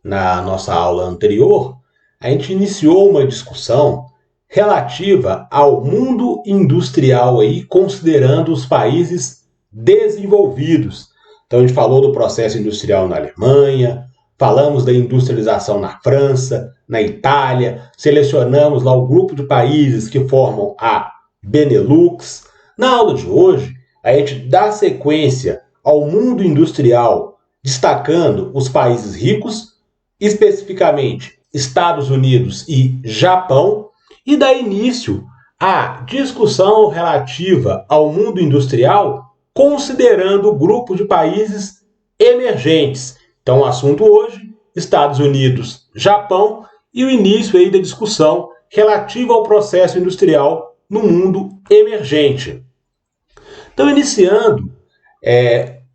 na nossa aula anterior, a gente iniciou uma discussão relativa ao mundo industrial aí, considerando os países desenvolvidos. Então a gente falou do processo industrial na Alemanha, falamos da industrialização na França, na Itália, selecionamos lá o grupo de países que formam a Benelux. Na aula de hoje, a gente dá sequência ao mundo industrial, destacando os países ricos, especificamente Estados Unidos e Japão, e dá início à discussão relativa ao mundo industrial, considerando o grupo de países emergentes. Então, o assunto hoje, Estados Unidos, Japão, e o início aí da discussão relativa ao processo industrial no mundo emergente. Então, iniciando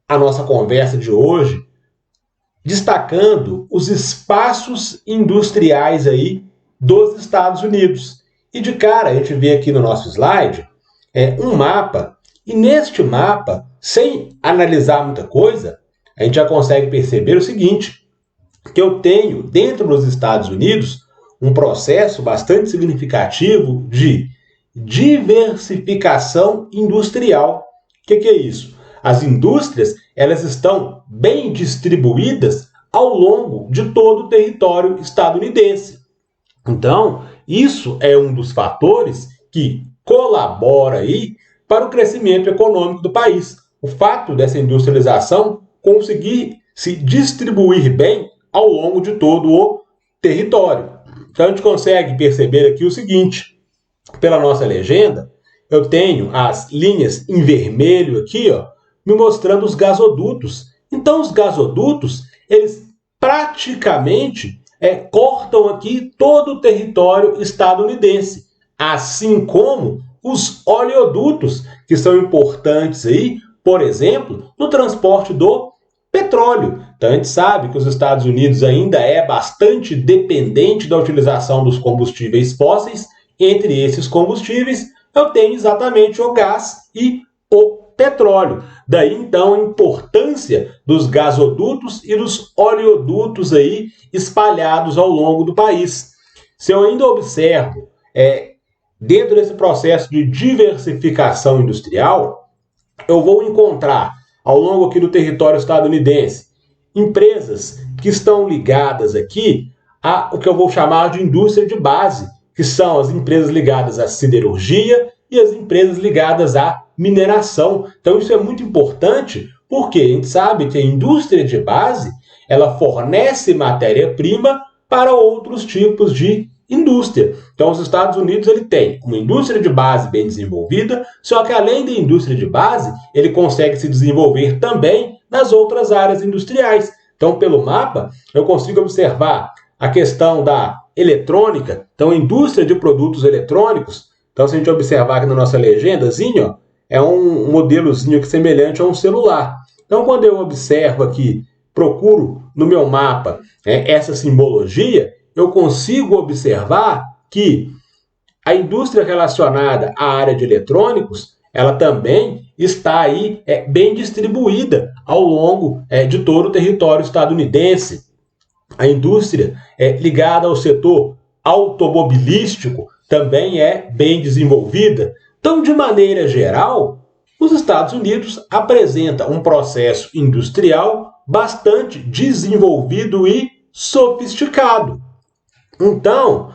a nossa conversa de hoje, destacando os espaços industriais aí dos Estados Unidos. E de cara, a gente vê aqui no nosso slide um mapa, e neste mapa, sem analisar muita coisa, a gente já consegue perceber o seguinte, que eu tenho dentro dos Estados Unidos um processo bastante significativo de diversificação industrial. O que é isso? As indústrias, elas estão bem distribuídas ao longo de todo o território estadunidense. Então, isso é um dos fatores que colabora aí para o crescimento econômico do país. O fato dessa industrialização conseguir se distribuir bem ao longo de todo o território. Então, a gente consegue perceber aqui o seguinte, pela nossa legenda, eu tenho as linhas em vermelho aqui, ó, me mostrando os gasodutos. Então, os gasodutos, eles praticamente cortam aqui todo o território estadunidense, assim como os oleodutos, que são importantes aí, por exemplo, no transporte do petróleo. Então, a gente sabe que os Estados Unidos ainda é bastante dependente da utilização dos combustíveis fósseis. Entre esses combustíveis, eu tenho exatamente o gás e o petróleo. Daí, então, a importância dos gasodutos e dos oleodutos aí espalhados ao longo do país. Se eu ainda observo, dentro desse processo de diversificação industrial, eu vou encontrar, ao longo aqui do território estadunidense, empresas que estão ligadas aqui a o que eu vou chamar de indústria de base, que são as empresas ligadas à siderurgia e as empresas ligadas à mineração. Então, isso é muito importante, porque a gente sabe que a indústria de base, ela fornece matéria-prima para outros tipos de indústria. Então, os Estados Unidos ele tem uma indústria de base bem desenvolvida, só que além da indústria de base, ele consegue se desenvolver também nas outras áreas industriais. Então, pelo mapa, eu consigo observar a questão da eletrônica, então a indústria de produtos eletrônicos. Então, se a gente observar aqui na nossa legendazinha, ó, é um modelozinho que é semelhante a um celular. Então, quando eu observo aqui, procuro no meu mapa essa simbologia, eu consigo observar que a indústria relacionada à área de eletrônicos, ela também está aí bem distribuída ao longo de todo o território estadunidense. A indústria ligada ao setor automobilístico também é bem desenvolvida. Então, de maneira geral, os Estados Unidos apresentam um processo industrial bastante desenvolvido e sofisticado. Então,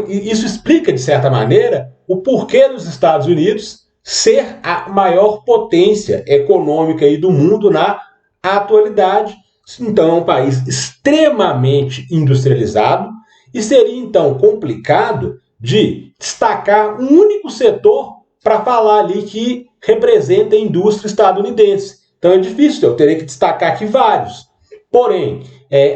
isso explica, de certa maneira, o porquê dos Estados Unidos ser a maior potência econômica aí do mundo na atualidade. Então, é um país extremamente industrializado e seria, então, complicado de destacar um único setor para falar ali que representa a indústria estadunidense. Então, é difícil, eu teria que destacar aqui vários. Porém,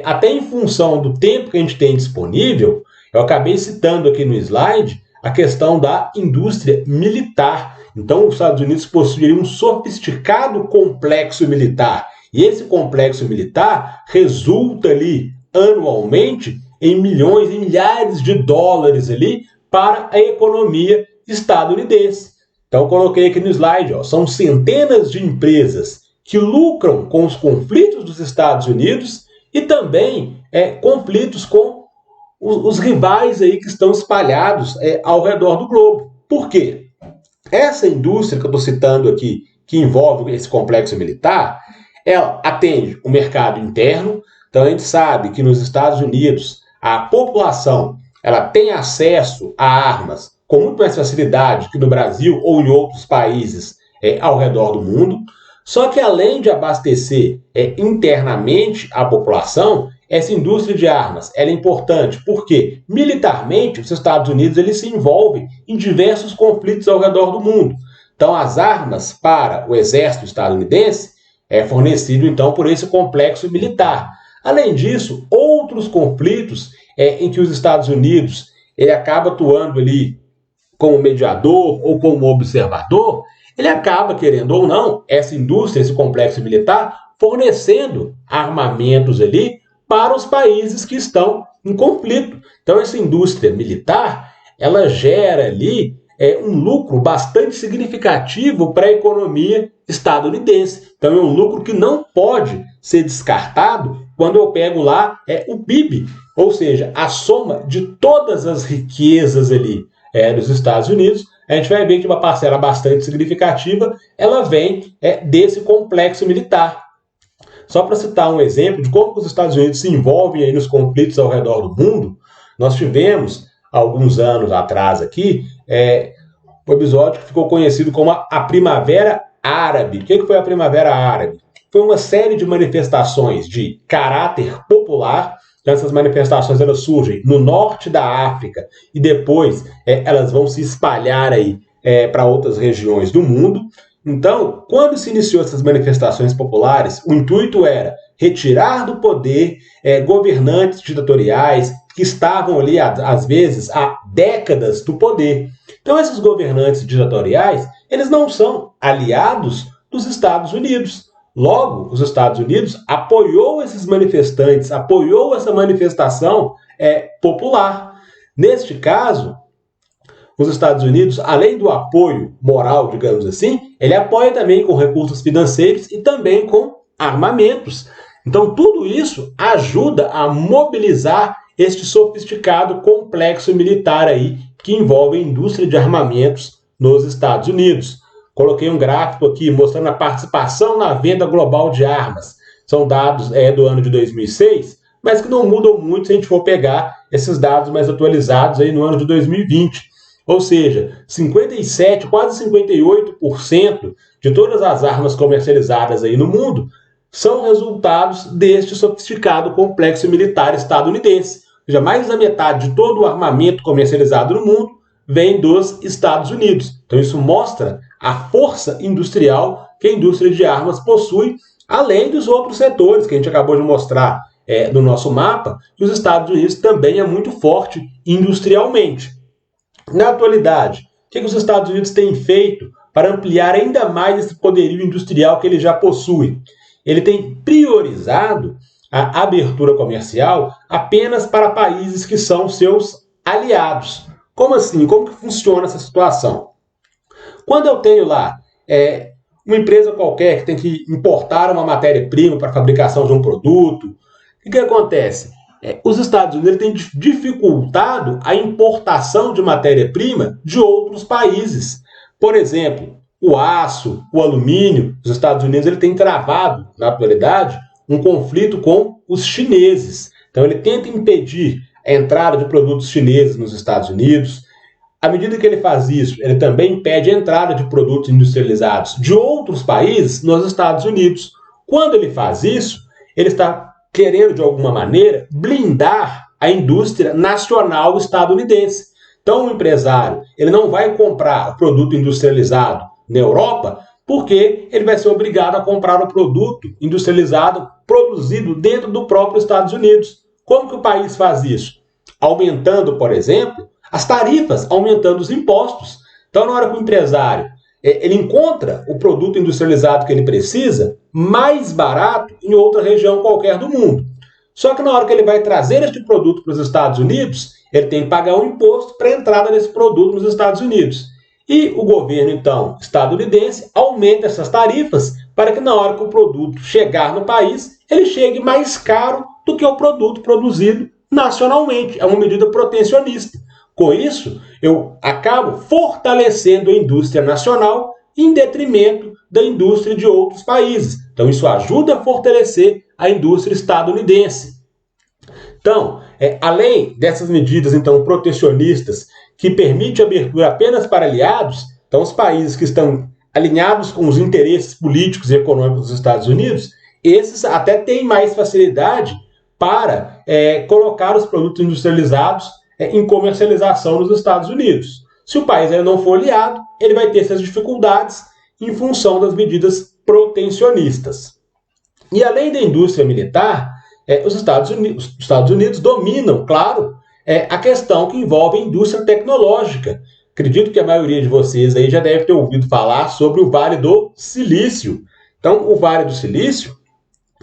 até em função do tempo que a gente tem disponível, eu acabei citando aqui no slide a questão da indústria militar. Então, os Estados Unidos possuem um sofisticado complexo militar. E esse complexo militar resulta ali, anualmente, em milhões, em milhares de dólares ali para a economia estadunidense. Então, eu coloquei aqui no slide, ó, são centenas de empresas que lucram com os conflitos dos Estados Unidos e também conflitos com os rivais aí que estão espalhados ao redor do globo. Por quê? Essa indústria que eu estou citando aqui, que envolve esse complexo militar, ela atende o mercado interno. Então a gente sabe que nos Estados Unidos a população ela tem acesso a armas com muito mais facilidade que no Brasil ou em outros países ao redor do mundo. Só que além de abastecer internamente a população, essa indústria de armas ela é importante porque militarmente os Estados Unidos eles se envolvem em diversos conflitos ao redor do mundo. Então as armas para o exército estadunidense é fornecido então por esse complexo militar. Além disso, outros conflitos em que os Estados Unidos ele acaba atuando ali como mediador ou como observador, ele acaba, querendo ou não, essa indústria, esse complexo militar, fornecendo armamentos ali para os países que estão em conflito. Então, essa indústria militar, ela gera ali um lucro bastante significativo para a economia estadunidense. Então, é um lucro que não pode ser descartado quando eu pego lá o PIB, ou seja, a soma de todas as riquezas ali dos Estados Unidos. A gente vai ver que uma parcela bastante significativa ela vem desse complexo militar. Só para citar um exemplo de como os Estados Unidos se envolvem aí nos conflitos ao redor do mundo, nós tivemos, alguns anos atrás aqui, um episódio que ficou conhecido como a Primavera Árabe. O que foi a Primavera Árabe? Foi uma série de manifestações de caráter popular. Então, essas manifestações elas surgem no norte da África e depois elas vão se espalhar aí para outras regiões do mundo. Então, quando se iniciou essas manifestações populares, o intuito era retirar do poder governantes ditatoriais que estavam ali, às vezes, há décadas do poder. Então, esses governantes ditatoriais, eles não são aliados dos Estados Unidos. Logo, os Estados Unidos apoiou esses manifestantes, apoiou essa manifestação popular. Neste caso, os Estados Unidos, além do apoio moral, digamos assim, ele apoia também com recursos financeiros e também com armamentos. Então, tudo isso ajuda a mobilizar este sofisticado complexo militar aí que envolve a indústria de armamentos nos Estados Unidos. Coloquei um gráfico aqui mostrando a participação na venda global de armas. São dados do ano de 2006, mas que não mudam muito se a gente for pegar esses dados mais atualizados aí no ano de 2020. Ou seja, 57, quase 58% de todas as armas comercializadas aí no mundo são resultados deste sofisticado complexo militar estadunidense. Ou seja, mais da metade de todo o armamento comercializado no mundo vem dos Estados Unidos. Então isso mostra a força industrial que a indústria de armas possui, além dos outros setores que a gente acabou de mostrar no nosso mapa, que os Estados Unidos também é muito forte industrialmente. Na atualidade, o que os Estados Unidos têm feito para ampliar ainda mais esse poderio industrial que ele já possui? Ele tem priorizado a abertura comercial apenas para países que são seus aliados. Como assim? Como que funciona essa situação? Quando eu tenho lá uma empresa qualquer que tem que importar uma matéria-prima para a fabricação de um produto, o que acontece? Os Estados Unidos têm dificultado a importação de matéria-prima de outros países. Por exemplo, o aço, o alumínio, os Estados Unidos têm travado, na atualidade, um conflito com os chineses. Então ele tenta impedir a entrada de produtos chineses nos Estados Unidos. À medida que ele faz isso, ele também impede a entrada de produtos industrializados de outros países nos Estados Unidos. Quando ele faz isso, ele está querendo, de alguma maneira, blindar a indústria nacional estadunidense. Então, o empresário ele não vai comprar o produto industrializado na Europa porque ele vai ser obrigado a comprar o produto industrializado produzido dentro do próprio Estados Unidos. Como que o país faz isso? Aumentando, por exemplo, as tarifas, aumentando os impostos. Então, na hora que o empresário ele encontra o produto industrializado que ele precisa mais barato em outra região qualquer do mundo. Só que na hora que ele vai trazer este produto para os Estados Unidos, ele tem que pagar um imposto para a entrada desse produto nos Estados Unidos. E o governo, então, estadunidense, aumenta essas tarifas para que na hora que o produto chegar no país, ele chegue mais caro do que o produto produzido nacionalmente. É uma medida protecionista. Com isso, eu acabo fortalecendo a indústria nacional em detrimento da indústria de outros países. Então, isso ajuda a fortalecer a indústria estadunidense. Então, além dessas medidas então protecionistas que permitem abertura apenas para aliados, então os países que estão alinhados com os interesses políticos e econômicos dos Estados Unidos, esses até têm mais facilidade para colocar os produtos industrializados em comercialização nos Estados Unidos. Se o país não for aliado, ele vai ter essas dificuldades em função das medidas protecionistas. E além da indústria militar, os Estados Unidos dominam, claro, a questão que envolve a indústria tecnológica. Acredito que a maioria de vocês aí já deve ter ouvido falar sobre o Vale do Silício. Então, o Vale do Silício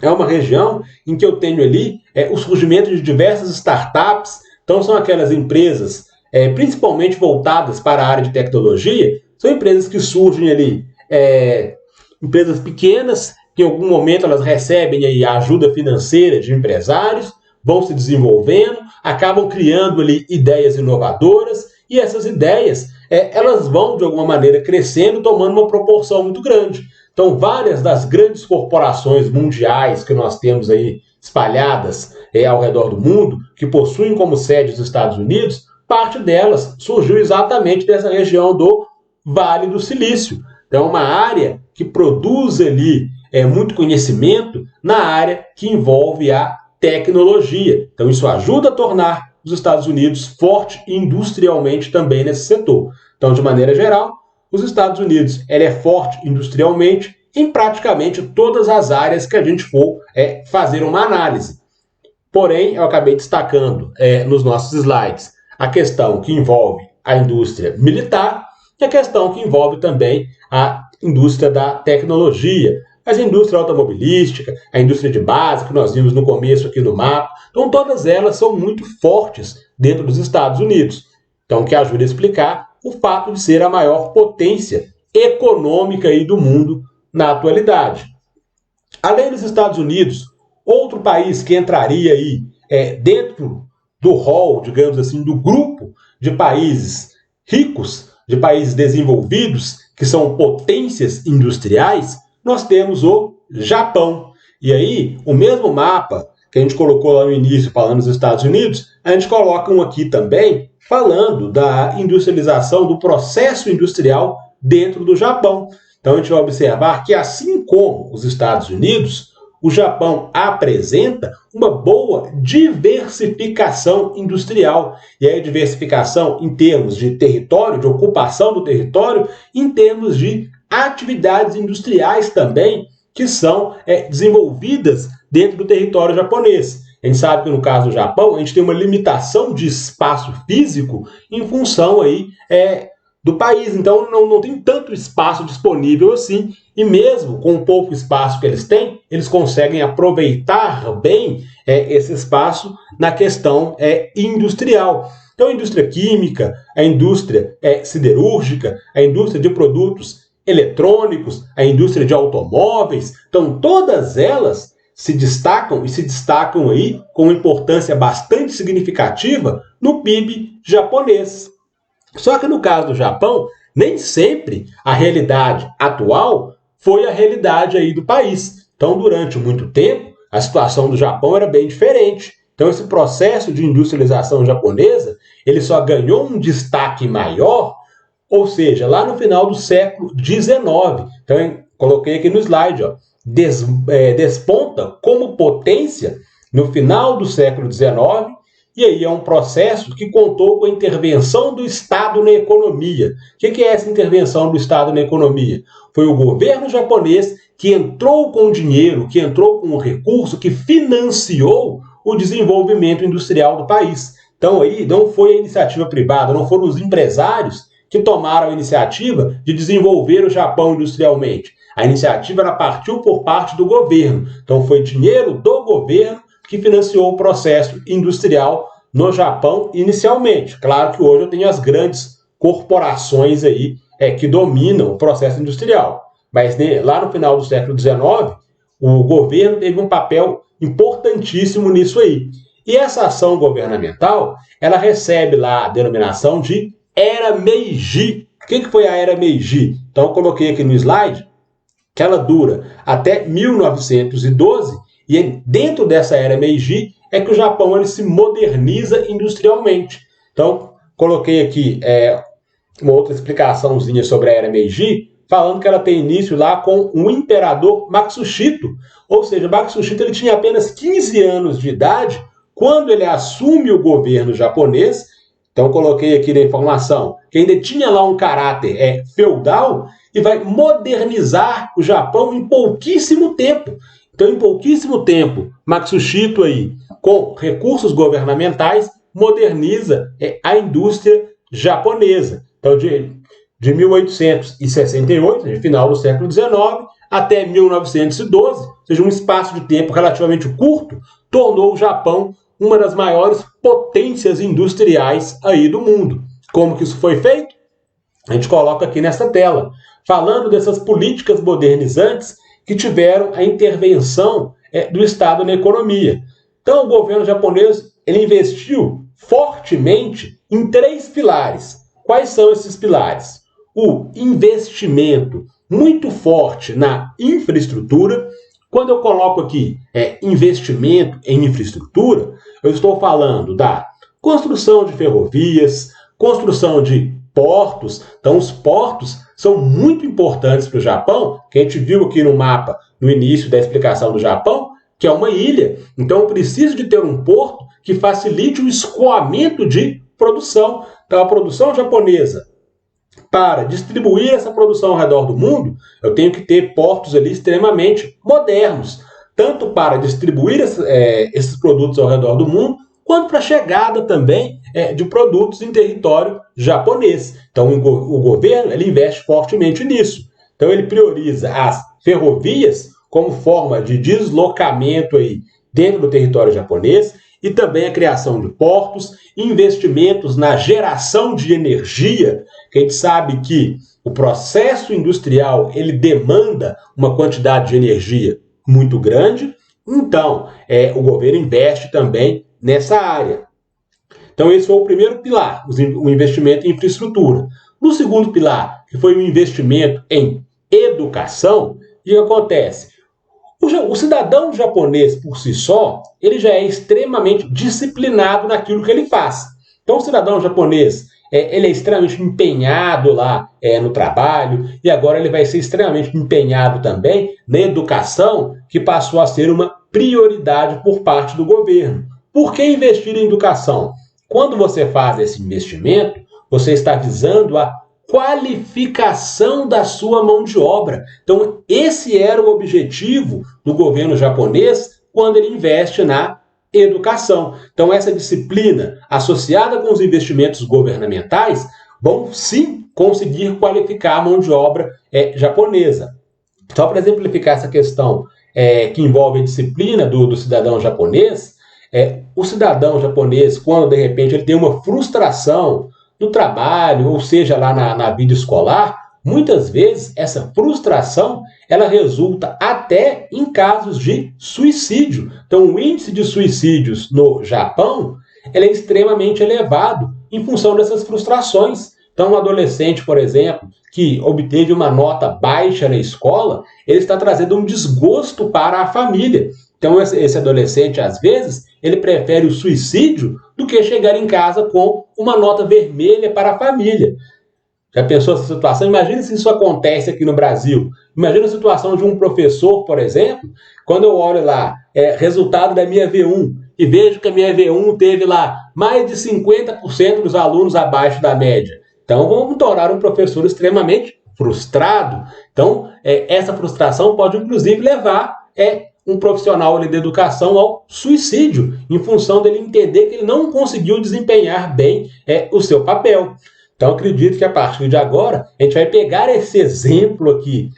é uma região em que eu tenho ali o surgimento de diversas startups. Então, são aquelas empresas principalmente voltadas para a área de tecnologia, são empresas que surgem ali, empresas pequenas, que em algum momento elas recebem aí a ajuda financeira de empresários, vão se desenvolvendo, acabam criando ali ideias inovadoras, e essas ideias elas vão de alguma maneira crescendo, tomando uma proporção muito grande. Então, várias das grandes corporações mundiais que nós temos aí espalhadas ao redor do mundo, que possuem como sede os Estados Unidos, parte delas surgiu exatamente dessa região do Vale do Silício. Então, é uma área que produz ali muito conhecimento na área que envolve a tecnologia. Então, isso ajuda a tornar os Estados Unidos forte industrialmente também nesse setor. Então, de maneira geral, os Estados Unidos é forte industrialmente em praticamente todas as áreas que a gente for fazer uma análise. Porém, eu acabei destacando nos nossos slides a questão que envolve a indústria militar e a questão que envolve também a indústria da tecnologia, a indústria automobilística, a indústria de base, que nós vimos no começo aqui no mapa. Então, todas elas são muito fortes dentro dos Estados Unidos. Então, que ajuda a explicar o fato de ser a maior potência econômica aí do mundo na atualidade. Além dos Estados Unidos, outro país que entraria aí dentro do rol, digamos assim, do grupo de países ricos, de países desenvolvidos, que são potências industriais, nós temos o Japão. E aí, o mesmo mapa que a gente colocou lá no início falando dos Estados Unidos, a gente coloca um aqui também falando da industrialização, do processo industrial dentro do Japão. Então, a gente vai observar que, assim como os Estados Unidos, o Japão apresenta uma boa diversificação industrial. E aí, diversificação em termos de território, de ocupação do território, em termos de atividades industriais também, que são desenvolvidas dentro do território japonês. A gente sabe que no caso do Japão, a gente tem uma limitação de espaço físico em função aí, do país. Então, não tem tanto espaço disponível assim. E mesmo com o pouco espaço que eles têm, eles conseguem aproveitar bem esse espaço na questão industrial. Então, a indústria química, a indústria siderúrgica, a indústria de produtos eletrônicos, a indústria de automóveis, então todas elas se destacam aí com uma importância bastante significativa no PIB japonês. Só que no caso do Japão, nem sempre a realidade atual foi a realidade aí do país. Então, durante muito tempo, a situação do Japão era bem diferente. Então, esse processo de industrialização japonesa, ele só ganhou um destaque maior, ou seja, lá no final do século XIX. Então, eu coloquei aqui no slide, ó, desponta como potência no final do século XIX, e aí é um processo que contou com a intervenção do Estado na economia. O que é essa intervenção do Estado na economia? Foi o governo japonês que entrou com dinheiro, que entrou com o recurso, que financiou o desenvolvimento industrial do país. Então aí não foi a iniciativa privada, não foram os empresários que tomaram a iniciativa de desenvolver o Japão industrialmente. A iniciativa partiu por parte do governo. Então foi dinheiro do governo que financiou o processo industrial no Japão inicialmente. Claro que hoje eu tenho as grandes corporações aí que dominam o processo industrial. Mas lá no final do século XIX, o governo teve um papel importantíssimo nisso aí. E essa ação governamental, ela recebe lá a denominação de Era Meiji. O que foi a Era Meiji? Então, eu coloquei aqui no slide que ela dura até 1912, e dentro dessa Era Meiji é que o Japão ele se moderniza industrialmente. Então, coloquei aqui uma outra explicaçãozinha sobre a Era Meiji, falando que ela tem início lá com o imperador Matsushito. Ou seja, Matsushito ele tinha apenas 15 anos de idade quando ele assume o governo japonês. Então, coloquei aqui na informação que ainda tinha lá um caráter feudal e vai modernizar o Japão em pouquíssimo tempo. Então, em pouquíssimo tempo, Matsushito aí, com recursos governamentais, moderniza a indústria japonesa. Então, de 1868, de final do século XIX, até 1912, ou seja, um espaço de tempo relativamente curto, tornou o Japão uma das maiores potências industriais aí do mundo. Como que isso foi feito? A gente coloca aqui nessa tela, falando dessas políticas modernizantes que tiveram a intervenção do Estado na economia. Então, o governo japonês ele investiu fortemente em 3 pilares. Quais são esses pilares? O investimento muito forte na infraestrutura. Quando eu coloco aqui investimento em infraestrutura, eu estou falando da construção de ferrovias, construção de portos. Então, os portos são muito importantes para o Japão, que a gente viu aqui no mapa, no início da explicação do Japão, que é uma ilha. Então, eu preciso de ter um porto que facilite o escoamento de produção. Então, a produção japonesa, para distribuir essa produção ao redor do mundo, eu tenho que ter portos ali extremamente modernos, tanto para distribuir esses produtos ao redor do mundo, quanto para a chegada também de produtos em território japonês. Então, o governo ele investe fortemente nisso. Então, ele prioriza as ferrovias como forma de deslocamento aí dentro do território japonês, e também a criação de portos, investimentos na geração de energia, que a gente sabe que o processo industrial ele demanda uma quantidade de energia muito grande. Então, o governo investe também nessa área. Então, esse foi o primeiro pilar, o investimento em infraestrutura. No segundo pilar, que foi o investimento em educação, o que acontece? O cidadão japonês, por si só, ele já é extremamente disciplinado naquilo que ele faz. Então, o cidadão japonês, ele é extremamente empenhado lá no trabalho, e agora ele vai ser extremamente empenhado também na educação, que passou a ser uma prioridade por parte do governo. Por que investir em educação? Quando você faz esse investimento, você está visando a qualificação da sua mão de obra. Então, esse era o objetivo do governo japonês quando ele investe na educação. Então, essa disciplina associada com os investimentos governamentais vão sim conseguir qualificar a mão de obra japonesa. Só para exemplificar essa questão que envolve a disciplina do cidadão japonês, o cidadão japonês, quando de repente ele tem uma frustração no trabalho, ou seja, lá na vida escolar, muitas vezes essa frustração ela resulta até em casos de suicídio. Então, o índice de suicídios no Japão ele é extremamente elevado em função dessas frustrações. Então, um adolescente, por exemplo, que obteve uma nota baixa na escola, ele está trazendo um desgosto para a família. Então, esse adolescente, às vezes, ele prefere o suicídio do que chegar em casa com uma nota vermelha para a família. Já pensou essa situação? Imagina se isso acontece aqui no Brasil. Imagina a situação de um professor, por exemplo, quando eu olho lá, resultado da minha V1, e vejo que a minha V1 teve lá mais de 50% dos alunos abaixo da média. Então, vamos tornar um professor extremamente frustrado. Então, essa frustração pode, inclusive, levar um profissional ali da educação ao suicídio, em função dele entender que ele não conseguiu desempenhar bem o seu papel. Então, acredito que a partir de agora, a gente vai pegar esse exemplo aqui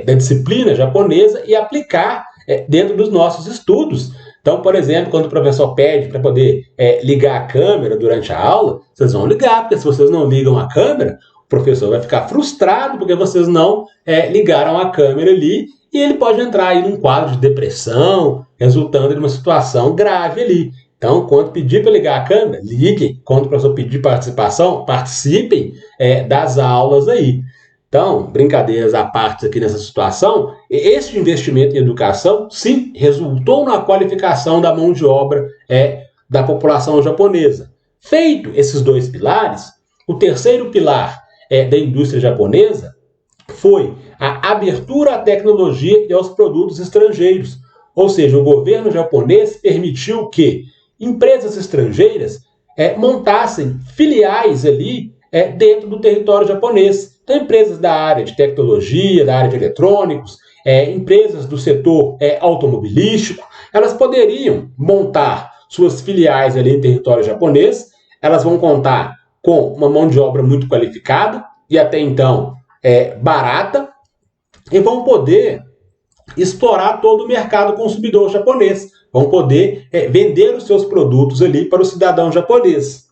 da disciplina japonesa e aplicar dentro dos nossos estudos. Então, por exemplo, quando o professor pede para poder ligar a câmera durante a aula, vocês vão ligar, porque se vocês não ligam a câmera, professor vai ficar frustrado porque vocês não ligaram a câmera ali, e ele pode entrar aí num quadro de depressão, resultando em uma situação grave ali. Então, quando pedir para ligar a câmera, liguem. Quando o professor pedir participação, participem das aulas aí. Então, brincadeiras à parte aqui nessa situação, esse investimento em educação, sim, resultou na qualificação da mão de obra da população japonesa. Feito esses dois pilares, o terceiro pilar da indústria japonesa foi a abertura à tecnologia e aos produtos estrangeiros. Ou seja, o governo japonês permitiu que empresas estrangeiras montassem filiais ali dentro do território japonês. Então, empresas da área de tecnologia, da área de eletrônicos, empresas do setor automobilístico, elas poderiam montar suas filiais ali em território japonês. Elas vão contar com uma mão de obra muito qualificada e até então barata, e vão poder explorar todo o mercado consumidor japonês, vão poder vender os seus produtos ali para o cidadão japonês.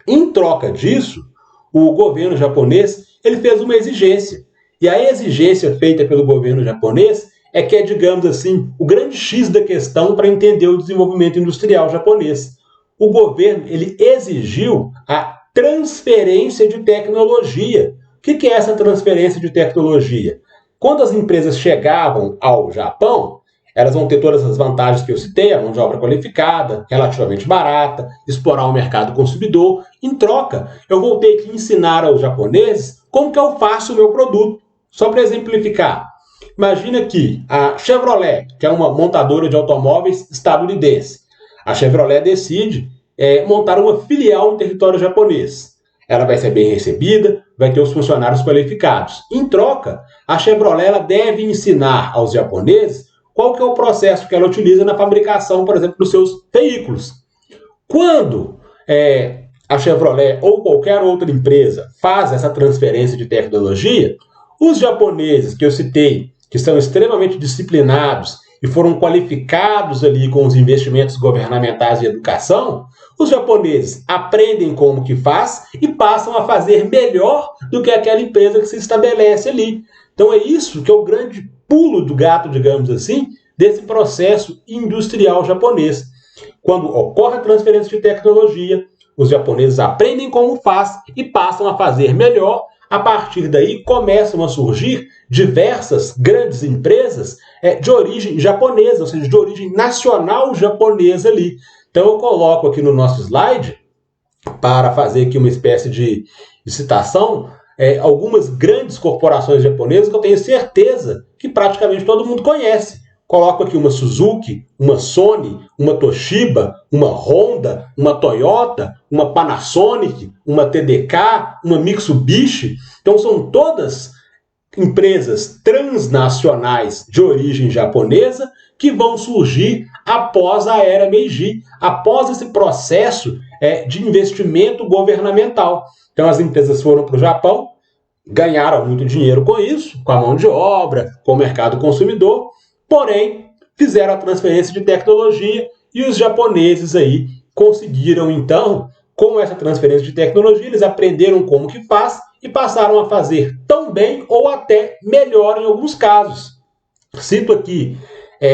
Em troca disso, o governo japonês ele fez uma exigência, e a exigência feita pelo governo japonês que digamos assim, o grande X da questão para entender o desenvolvimento industrial japonês. O governo ele exigiu a transferência de tecnologia. O que é essa transferência de tecnologia? Quando as empresas chegavam ao Japão, elas vão ter todas as vantagens que eu citei, a mão de obra qualificada, relativamente barata, explorar o mercado consumidor. Em troca, eu vou ter que ensinar aos japoneses como que eu faço o meu produto. Só para exemplificar, imagina que a Chevrolet, que é uma montadora de automóveis estadunidense, a Chevrolet decide montar uma filial em território japonês. Ela vai ser bem recebida, vai ter os funcionários qualificados. Em troca, a Chevrolet ela deve ensinar aos japoneses qual que é o processo que ela utiliza na fabricação, por exemplo, dos seus veículos. Quando a Chevrolet ou qualquer outra empresa faz essa transferência de tecnologia, os japoneses que eu citei, que são extremamente disciplinados e foram qualificados ali com os investimentos governamentais em educação, os japoneses aprendem como que faz e passam a fazer melhor do que aquela empresa que se estabelece ali. Então é isso que é o grande pulo do gato, digamos assim, desse processo industrial japonês. Quando ocorre a transferência de tecnologia, os japoneses aprendem como faz e passam a fazer melhor. A partir daí começam a surgir diversas grandes empresas de origem japonesa, ou seja, de origem nacional japonesa ali. Então eu coloco aqui no nosso slide, para fazer aqui uma espécie de citação, algumas grandes corporações japonesas que eu tenho certeza que praticamente todo mundo conhece. Coloco aqui uma Suzuki, uma Sony, uma Toshiba, uma Honda, uma Toyota, uma Panasonic, uma TDK, uma Mitsubishi. Então são todas empresas transnacionais de origem japonesa que vão surgir após a era Meiji, após esse processo de investimento governamental. Então as empresas foram para o Japão, ganharam muito dinheiro com isso, com a mão de obra, com o mercado consumidor, porém fizeram a transferência de tecnologia e os japoneses aí conseguiram então, com essa transferência de tecnologia, eles aprenderam como que faz e passaram a fazer tão bem ou até melhor em alguns casos. Cito aqui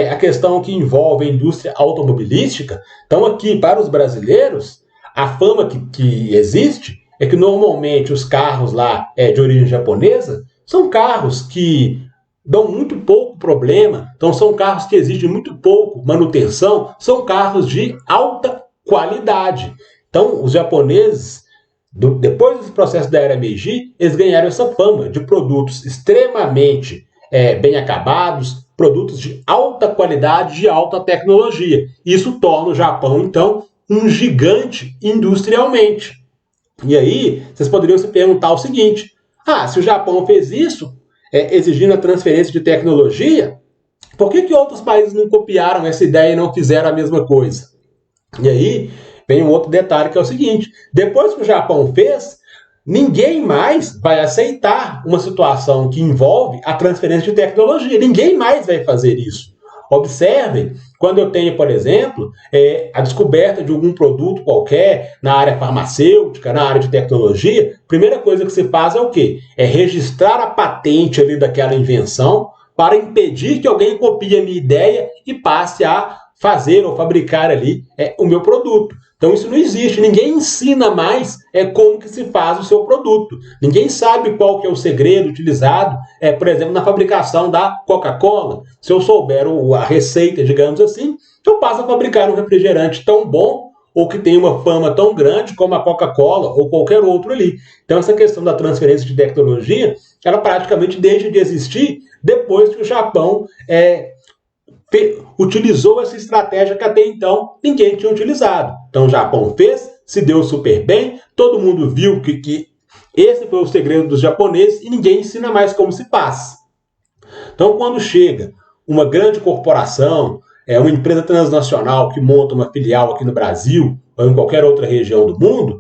a questão que envolve a indústria automobilística. Então aqui, para os brasileiros, a fama que existe é que normalmente os carros lá de origem japonesa são carros que dão muito pouco problema, então são carros que exigem muito pouco manutenção, são carros de alta qualidade. Então os japoneses, depois desse processo da era Meiji, eles ganharam essa fama de produtos extremamente bem acabados, produtos de alta qualidade, de alta tecnologia. Isso torna o Japão, então, um gigante industrialmente. E aí, vocês poderiam se perguntar o seguinte: se o Japão fez isso, exigindo a transferência de tecnologia, por que outros países não copiaram essa ideia e não fizeram a mesma coisa? E aí, vem um outro detalhe que é o seguinte: depois que o Japão fez, ninguém mais vai aceitar uma situação que envolve a transferência de tecnologia. Ninguém mais vai fazer isso. Observem quando eu tenho, por exemplo, a descoberta de algum produto qualquer na área farmacêutica, na área de tecnologia, a primeira coisa que se faz é o quê? É registrar a patente ali daquela invenção para impedir que alguém copie a minha ideia e passe a fazer ou fabricar ali o meu produto. Então isso não existe, ninguém ensina mais como que se faz o seu produto. Ninguém sabe qual que é o segredo utilizado, por exemplo, na fabricação da Coca-Cola. Se eu souber a receita, digamos assim, eu passo a fabricar um refrigerante tão bom ou que tem uma fama tão grande como a Coca-Cola ou qualquer outro ali. Então essa questão da transferência de tecnologia, ela praticamente deixa de existir depois que o Japão utilizou essa estratégia que até então ninguém tinha utilizado. Então o Japão fez, se deu super bem, todo mundo viu que esse foi o segredo dos japoneses e ninguém ensina mais como se faz. Então quando chega uma grande corporação, uma empresa transnacional que monta uma filial aqui no Brasil ou em qualquer outra região do mundo,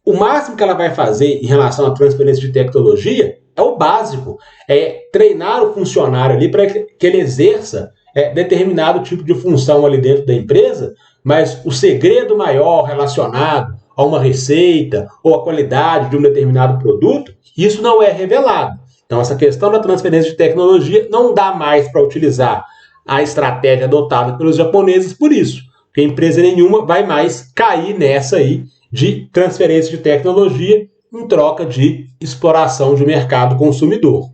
o máximo que ela vai fazer em relação à transferência de tecnologia é o básico, é treinar o funcionário ali para que ele exerça determinado tipo de função ali dentro da empresa, mas o segredo maior relacionado a uma receita ou a qualidade de um determinado produto, isso não é revelado. Então essa questão da transferência de tecnologia não dá mais para utilizar a estratégia adotada pelos japoneses por isso, porque empresa nenhuma vai mais cair nessa aí de transferência de tecnologia em troca de exploração de mercado consumidor.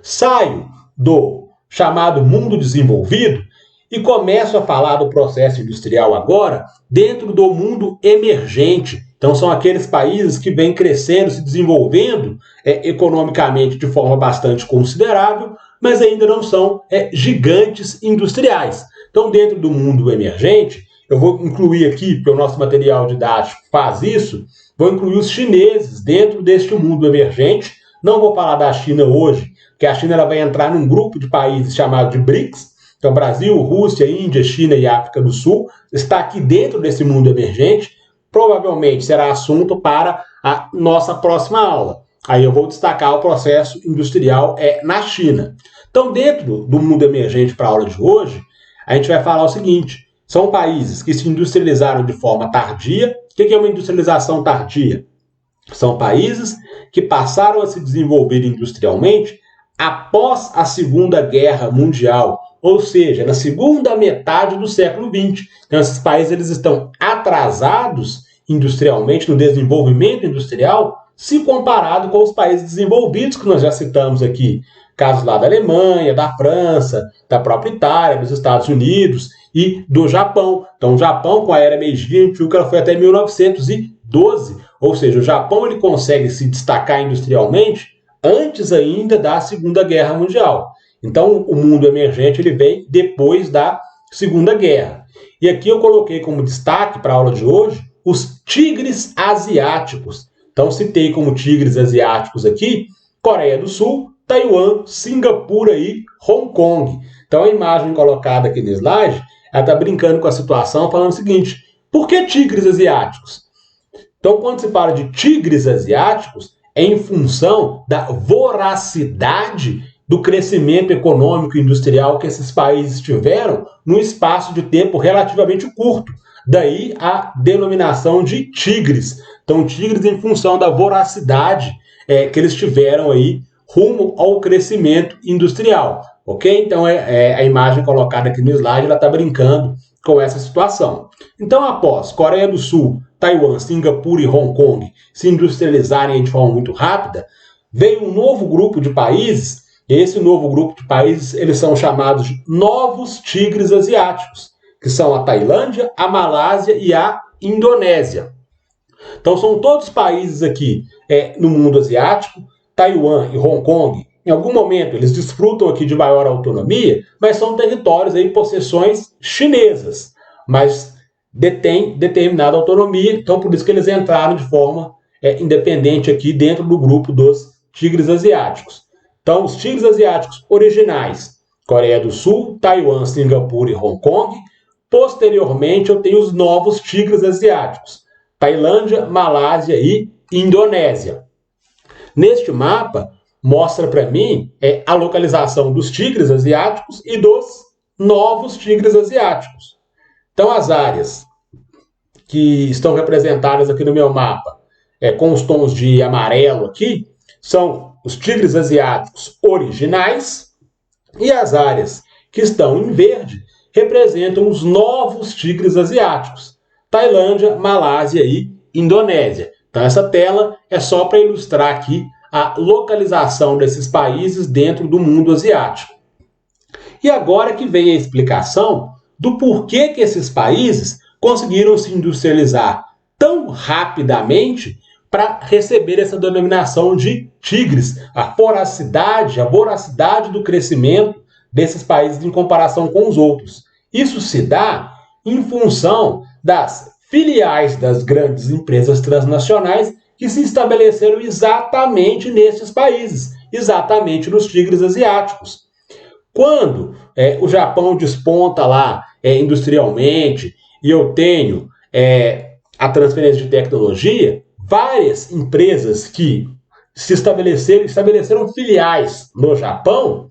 Saio do chamado mundo desenvolvido e começo a falar do processo industrial agora dentro do mundo emergente. Então são aqueles países que vêm crescendo, se desenvolvendo economicamente de forma bastante considerável, mas ainda não são gigantes industriais. Então dentro do mundo emergente, eu vou incluir aqui, porque o nosso material didático faz isso, vou incluir os chineses dentro deste mundo emergente. Não vou falar da China hoje, porque a China ela vai entrar num grupo de países chamado de BRICS. Então, Brasil, Rússia, Índia, China e África do Sul está aqui dentro desse mundo emergente. Provavelmente será assunto para a nossa próxima aula. Aí eu vou destacar o processo industrial na China. Então, dentro do mundo emergente para a aula de hoje, a gente vai falar o seguinte: são países que se industrializaram de forma tardia. O que é uma industrialização tardia? São países que passaram a se desenvolver industrialmente após a Segunda Guerra Mundial, ou seja, na segunda metade do século XX. Então, esses países eles estão atrasados industrialmente, no desenvolvimento industrial, se comparado com os países desenvolvidos que nós já citamos aqui. Casos lá da Alemanha, da França, da própria Itália, dos Estados Unidos e do Japão. Então, o Japão, com a Era Meiji, a gente viu que ela foi até 1912, ou seja, o Japão ele consegue se destacar industrialmente antes ainda da Segunda Guerra Mundial. Então, o mundo emergente ele vem depois da Segunda Guerra. E aqui eu coloquei como destaque para a aula de hoje os tigres asiáticos. Então, citei como tigres asiáticos aqui Coreia do Sul, Taiwan, Singapura e Hong Kong. Então, a imagem colocada aqui no slide, ela está brincando com a situação, falando o seguinte: por que tigres asiáticos? Então, quando se fala de tigres asiáticos, é em função da voracidade do crescimento econômico e industrial que esses países tiveram num espaço de tempo relativamente curto. Daí a denominação de tigres. Então, tigres em função da voracidade que eles tiveram aí rumo ao crescimento industrial. Ok? Então, a imagem colocada aqui no slide, ela está brincando com essa situação. Então, após Coreia do Sul, Taiwan, Singapura e Hong Kong se industrializarem de forma muito rápida, veio um novo grupo de países. Esse novo grupo de países, eles são chamados de novos tigres asiáticos, que são a Tailândia, a Malásia e a Indonésia. Então, são todos países aqui no mundo asiático. Taiwan e Hong Kong, em algum momento, eles desfrutam aqui de maior autonomia, mas são territórios aí, possessões chinesas, mas detêm determinada autonomia, então por isso que eles entraram de forma independente aqui dentro do grupo dos tigres asiáticos. Então, os tigres asiáticos originais, Coreia do Sul, Taiwan, Singapura e Hong Kong. Posteriormente, eu tenho os novos tigres asiáticos, Tailândia, Malásia e Indonésia. Neste mapa, mostra para mim a localização dos tigres asiáticos e dos novos tigres asiáticos. Então, as áreas que estão representadas aqui no meu mapa, com os tons de amarelo aqui, são os tigres asiáticos originais, e as áreas que estão em verde representam os novos tigres asiáticos, Tailândia, Malásia e Indonésia. Então essa tela é só para ilustrar aqui a localização desses países dentro do mundo asiático. E agora que vem a explicação do porquê que esses países conseguiram se industrializar tão rapidamente para receber essa denominação de tigres, a voracidade do crescimento desses países em comparação com os outros. Isso se dá em função das filiais das grandes empresas transnacionais que se estabeleceram exatamente nesses países, exatamente nos tigres asiáticos. Quando o Japão desponta lá industrialmente e eu tenho a transferência de tecnologia, várias empresas que se estabeleceram filiais no Japão,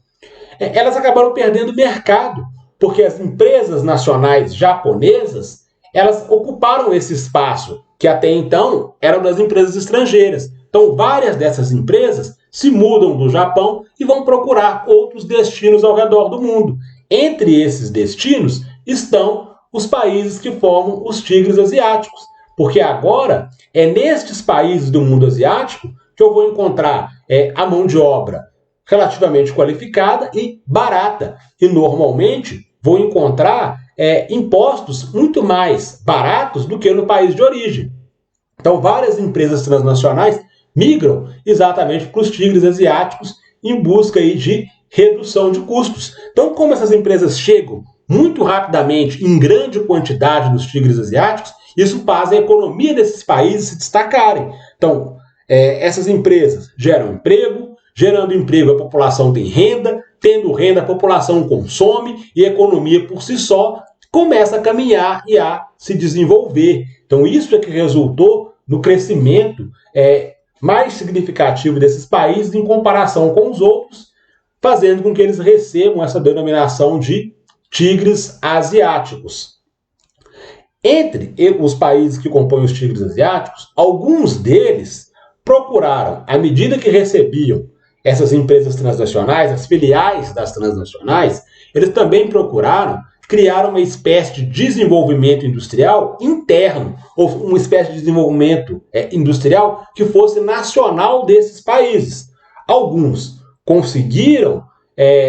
elas acabaram perdendo mercado, porque as empresas nacionais japonesas, elas ocuparam esse espaço, que até então eram das empresas estrangeiras. Então, várias dessas empresas se mudam do Japão e vão procurar outros destinos ao redor do mundo. Entre esses destinos estão os países que formam os tigres asiáticos, porque agora é nestes países do mundo asiático que eu vou encontrar a mão de obra relativamente qualificada e barata. E normalmente vou encontrar impostos muito mais baratos do que no país de origem. Então várias empresas transnacionais migram exatamente para os tigres asiáticos em busca aí de redução de custos. Então, como essas empresas chegam muito rapidamente, em grande quantidade nos tigres asiáticos, isso faz a economia desses países se destacarem. Então, essas empresas geram emprego, gerando emprego a população tem renda, tendo renda a população consome e a economia por si só começa a caminhar e a se desenvolver. Então, isso é que resultou no crescimento mais significativo desses países em comparação com os outros, fazendo com que eles recebam essa denominação de tigres asiáticos. Entre os países que compõem os tigres asiáticos, alguns deles procuraram, à medida que recebiam essas empresas transnacionais, as filiais das transnacionais, eles também procuraram criar uma espécie de desenvolvimento industrial interno, ou uma espécie de desenvolvimento industrial que fosse nacional desses países. Alguns conseguiram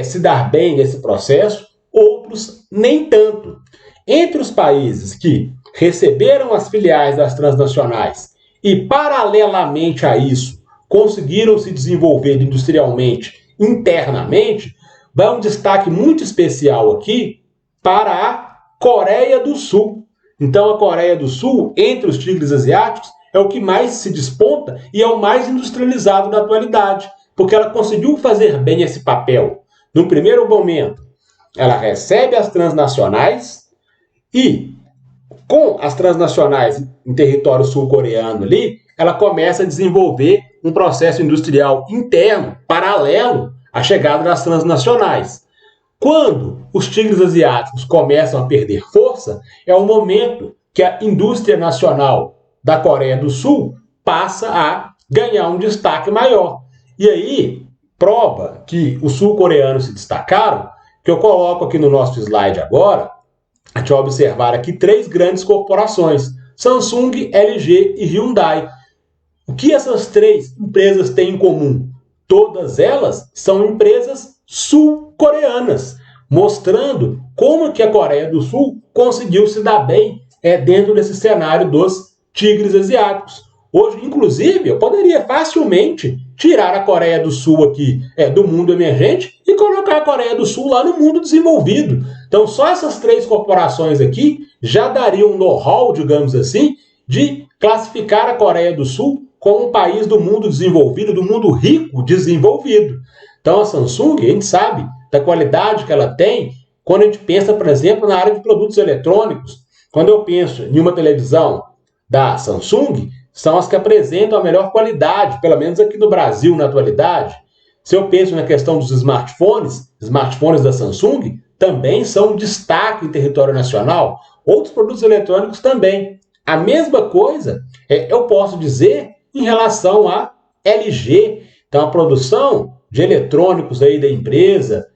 se dar bem nesse processo, outros nem tanto. Entre os países que receberam as filiais das transnacionais e, paralelamente a isso, conseguiram se desenvolver industrialmente, internamente, vai um destaque muito especial aqui para a Coreia do Sul. Então, a Coreia do Sul, entre os tigres asiáticos, é o que mais se desponta e é o mais industrializado da atualidade, porque ela conseguiu fazer bem esse papel. No primeiro momento, ela recebe as transnacionais e, com as transnacionais em território sul-coreano ali, ela começa a desenvolver um processo industrial interno, paralelo à chegada das transnacionais. Quando os tigres asiáticos começam a perder força, é o momento que a indústria nacional da Coreia do Sul passa a ganhar um destaque maior. E aí, prova que os sul-coreanos se destacaram, que eu coloco aqui no nosso slide agora, a gente vai observar aqui 3 grandes corporações, Samsung, LG e Hyundai. O que essas 3 empresas têm em comum? Todas elas são empresas sul-coreanas, mostrando como que a Coreia do Sul conseguiu se dar bem dentro desse cenário dos tigres asiáticos. Hoje, inclusive, eu poderia facilmente tirar a Coreia do Sul aqui do mundo emergente e colocar a Coreia do Sul lá no mundo desenvolvido. Então, só essas 3 corporações aqui já dariam um know-how, digamos assim, de classificar a Coreia do Sul como um país do mundo desenvolvido, do mundo rico desenvolvido. Então, a Samsung, a gente sabe da qualidade que ela tem quando a gente pensa, por exemplo, na área de produtos eletrônicos. Quando eu penso em uma televisão da Samsung, são as que apresentam a melhor qualidade, pelo menos aqui no Brasil, na atualidade. Se eu penso na questão dos smartphones da Samsung, também são um destaque em território nacional, outros produtos eletrônicos também. A mesma coisa eu posso dizer em relação à LG. Então, a produção de eletrônicos aí da empresa,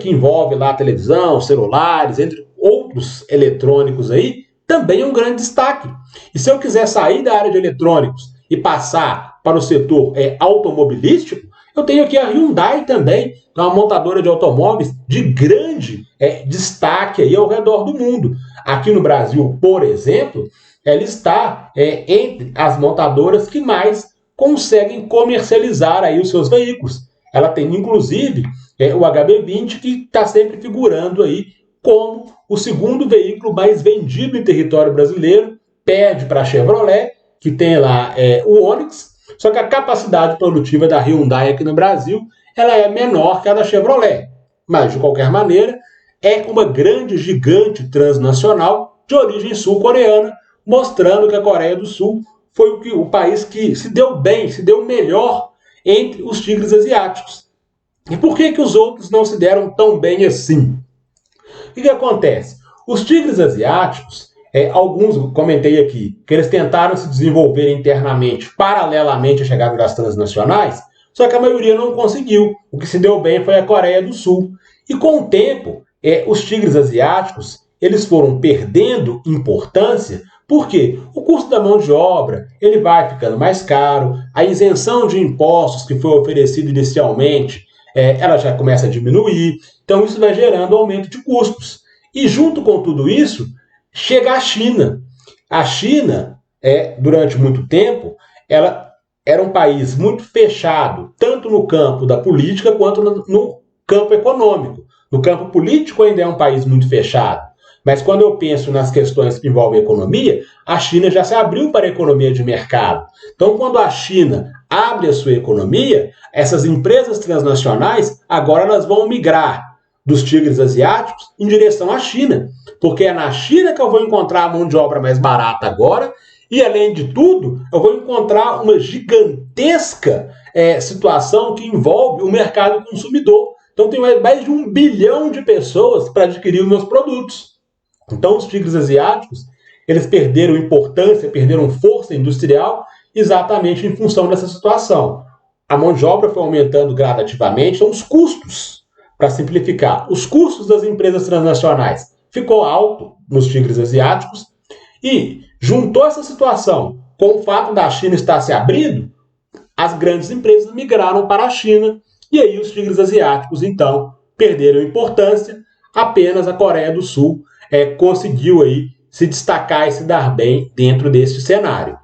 que envolve lá televisão, celulares, entre outros eletrônicos aí, também é um grande destaque. E se eu quiser sair da área de eletrônicos e passar para o setor automobilístico, eu tenho aqui a Hyundai também, que é uma montadora de automóveis de grande destaque aí ao redor do mundo. Aqui no Brasil, por exemplo, ela está entre as montadoras que mais conseguem comercializar aí os seus veículos. Ela tem, inclusive, o HB20, que está sempre figurando aí como o segundo veículo mais vendido em território brasileiro, perde para a Chevrolet, que tem lá o Onix, só que a capacidade produtiva da Hyundai aqui no Brasil ela é menor que a da Chevrolet. Mas, de qualquer maneira, é uma grande gigante transnacional de origem sul-coreana, mostrando que a Coreia do Sul foi o país que se deu bem, se deu melhor entre os tigres asiáticos. E por que os outros não se deram tão bem assim? O que acontece? Os tigres asiáticos, alguns, comentei aqui, que eles tentaram se desenvolver internamente paralelamente à chegada das transnacionais, só que a maioria não conseguiu. O que se deu bem foi a Coreia do Sul. E com o tempo, os tigres asiáticos eles foram perdendo importância, porque o custo da mão de obra ele vai ficando mais caro, a isenção de impostos que foi oferecida inicialmente, ela já começa a diminuir, então isso vai gerando aumento de custos. E junto com tudo isso, chega a China. A China, durante muito tempo, ela era um país muito fechado, tanto no campo da política quanto no campo econômico. No campo político ainda é um país muito fechado, mas quando eu penso nas questões que envolvem economia, a China já se abriu para a economia de mercado. Então, quando a China abre a sua economia, essas empresas transnacionais agora elas vão migrar dos tigres asiáticos em direção à China, porque é na China que eu vou encontrar a mão de obra mais barata agora, e além de tudo, eu vou encontrar uma gigantesca situação que envolve o mercado consumidor. Então tem mais de 1 bilhão de pessoas para adquirir os meus produtos. Então os tigres asiáticos, eles perderam importância, perderam força industrial exatamente em função dessa situação. A mão de obra foi aumentando gradativamente, então os custos, para simplificar, os custos das empresas transnacionais ficou alto nos tigres asiáticos e juntou essa situação com o fato da China estar se abrindo, as grandes empresas migraram para a China e aí os tigres asiáticos, então, perderam importância, apenas a Coreia do Sul conseguiu aí se destacar e se dar bem dentro deste cenário.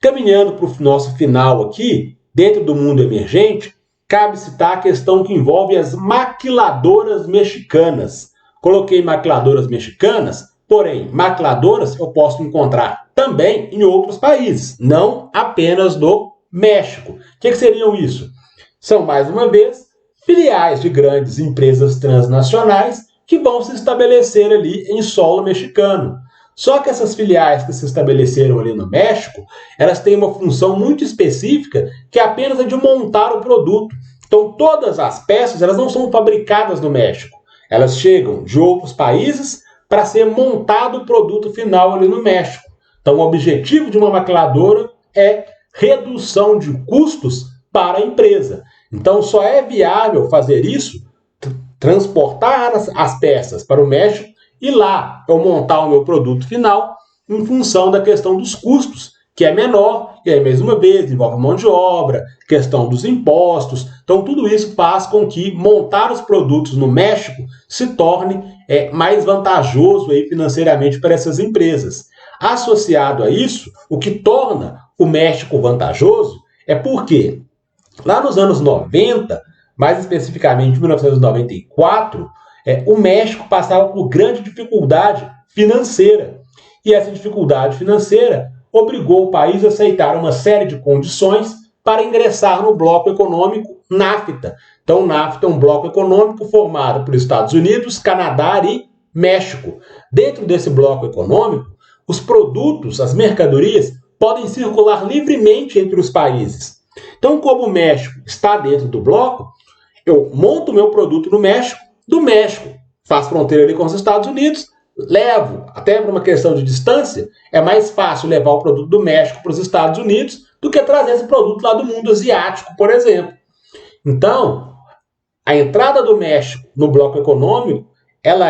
Caminhando para o nosso final aqui, dentro do mundo emergente, cabe citar a questão que envolve as maquiladoras mexicanas. Coloquei maquiladoras mexicanas, porém, maquiladoras eu posso encontrar também em outros países, não apenas no México. O que seriam isso? São, mais uma vez, filiais de grandes empresas transnacionais que vão se estabelecer ali em solo mexicano. Só que essas filiais que se estabeleceram ali no México, elas têm uma função muito específica, que é apenas a de montar o produto. Então, todas as peças elas não são fabricadas no México. Elas chegam de outros países para ser montado o produto final ali no México. Então, o objetivo de uma maquiladora é redução de custos para a empresa. Então, só é viável fazer isso, transportar as peças para o México e lá eu montar o meu produto final em função da questão dos custos, que é menor, e aí, mais uma vez, envolve mão de obra, questão dos impostos. Então, tudo isso faz com que montar os produtos no México se torne mais vantajoso aí, financeiramente para essas empresas. Associado a isso, o que torna o México vantajoso é porque lá nos anos 90, mais especificamente em 1994, o México passava por grande dificuldade financeira. E essa dificuldade financeira obrigou o país a aceitar uma série de condições para ingressar no bloco econômico NAFTA. Então, o NAFTA é um bloco econômico formado por Estados Unidos, Canadá e México. Dentro desse bloco econômico, os produtos, as mercadorias, podem circular livremente entre os países. Então, como o México está dentro do bloco, eu monto meu produto no México, do México. Faz fronteira ali com os Estados Unidos, levo, até por uma questão de distância, é mais fácil levar o produto do México para os Estados Unidos do que trazer esse produto lá do mundo asiático, por exemplo. Então, a entrada do México no bloco econômico, ela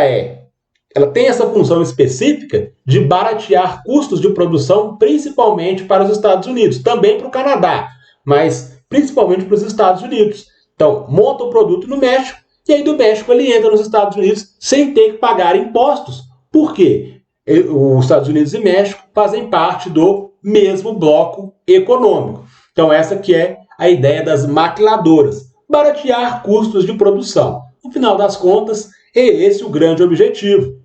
tem essa função específica de baratear custos de produção, principalmente para os Estados Unidos, também para o Canadá, mas principalmente para os Estados Unidos. Então, monta o produto no México, e aí do México ele entra nos Estados Unidos sem ter que pagar impostos. Por quê? Os Estados Unidos e México fazem parte do mesmo bloco econômico. Então, essa que é a ideia das maquiladoras, baratear custos de produção. No final das contas, é esse o grande objetivo.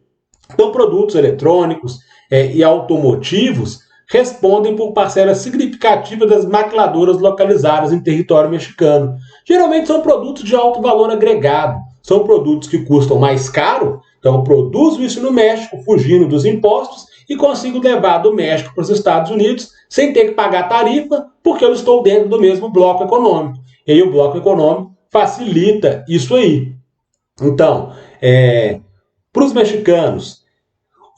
Então, produtos eletrônicos e automotivos respondem por parcela significativa das maquiladoras localizadas em território mexicano. Geralmente são produtos de alto valor agregado, são produtos que custam mais caro, então eu produzo isso no México, fugindo dos impostos, e consigo levar do México para os Estados Unidos sem ter que pagar tarifa, porque eu estou dentro do mesmo bloco econômico. E aí o bloco econômico facilita isso aí. Então, para os mexicanos,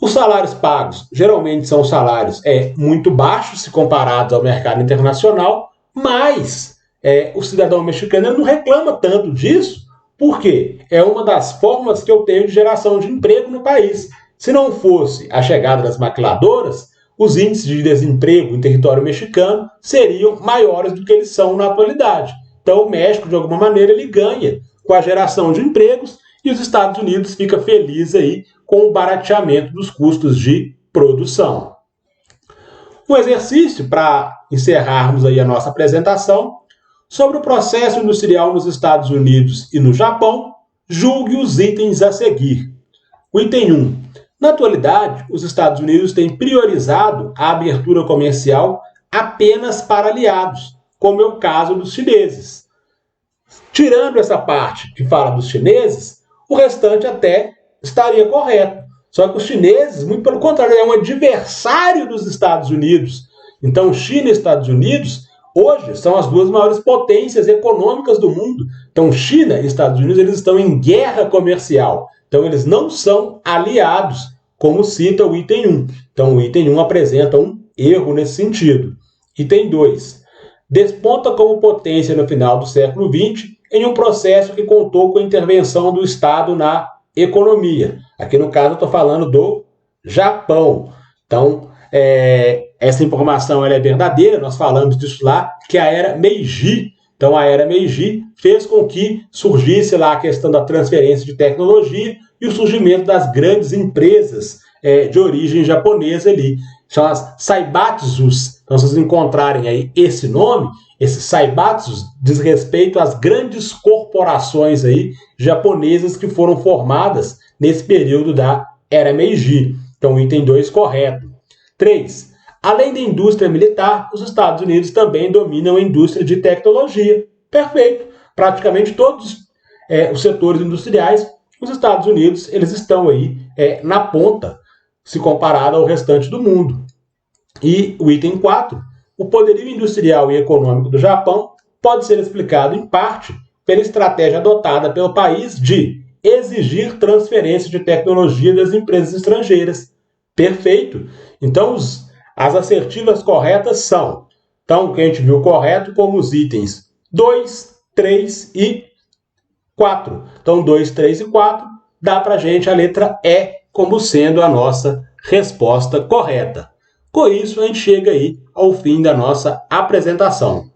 os salários pagos geralmente são salários muito baixos se comparados ao mercado internacional, mas o cidadão mexicano não reclama tanto disso, porque é uma das formas que eu tenho de geração de emprego no país. Se não fosse a chegada das maquiladoras, os índices de desemprego em território mexicano seriam maiores do que eles são na atualidade. Então o México, de alguma maneira, ele ganha com a geração de empregos e os Estados Unidos fica feliz aí com o barateamento dos custos de produção. Um exercício para encerrarmos aí a nossa apresentação: sobre o processo industrial nos Estados Unidos e no Japão, julgue os itens a seguir. O item 1. Na atualidade, os Estados Unidos têm priorizado a abertura comercial apenas para aliados, como é o caso dos chineses. Tirando essa parte que fala dos chineses, o restante até estaria correto. Só que os chineses, muito pelo contrário, é um adversário dos Estados Unidos. Então, China e Estados Unidos, hoje, são as duas maiores potências econômicas do mundo. Então, China e Estados Unidos, eles estão em guerra comercial. Então, eles não são aliados, como cita o item 1. Então, o item 1 apresenta um erro nesse sentido. Item 2. Desponta como potência no final do século XX em um processo que contou com a intervenção do Estado na economia. Aqui, no caso, eu estou falando do Japão. Então, essa informação ela é verdadeira, nós falamos disso lá, que a era Meiji. Então, a era Meiji fez com que surgisse lá a questão da transferência de tecnologia e o surgimento das grandes empresas de origem japonesa ali. São as Saibatsus. Então, se vocês encontrarem aí esse nome, esses Saibatsus diz respeito às grandes corporações aí japonesas que foram formadas nesse período da era Meiji. Então, o item 2 correto. 3. Além da indústria militar, os Estados Unidos também dominam a indústria de tecnologia. Perfeito. Praticamente todos os setores industriais, os Estados Unidos, eles estão aí na ponta, se comparado ao restante do mundo. E o item 4, o poderio industrial e econômico do Japão pode ser explicado, em parte, pela estratégia adotada pelo país de exigir transferência de tecnologia das empresas estrangeiras. Perfeito. Então, as assertivas corretas são, então, o que a gente viu correto, como os itens 2, 3 e 4. Então, 2, 3 e 4, dá para a gente a letra E como sendo a nossa resposta correta. Com isso, a gente chega aí ao fim da nossa apresentação.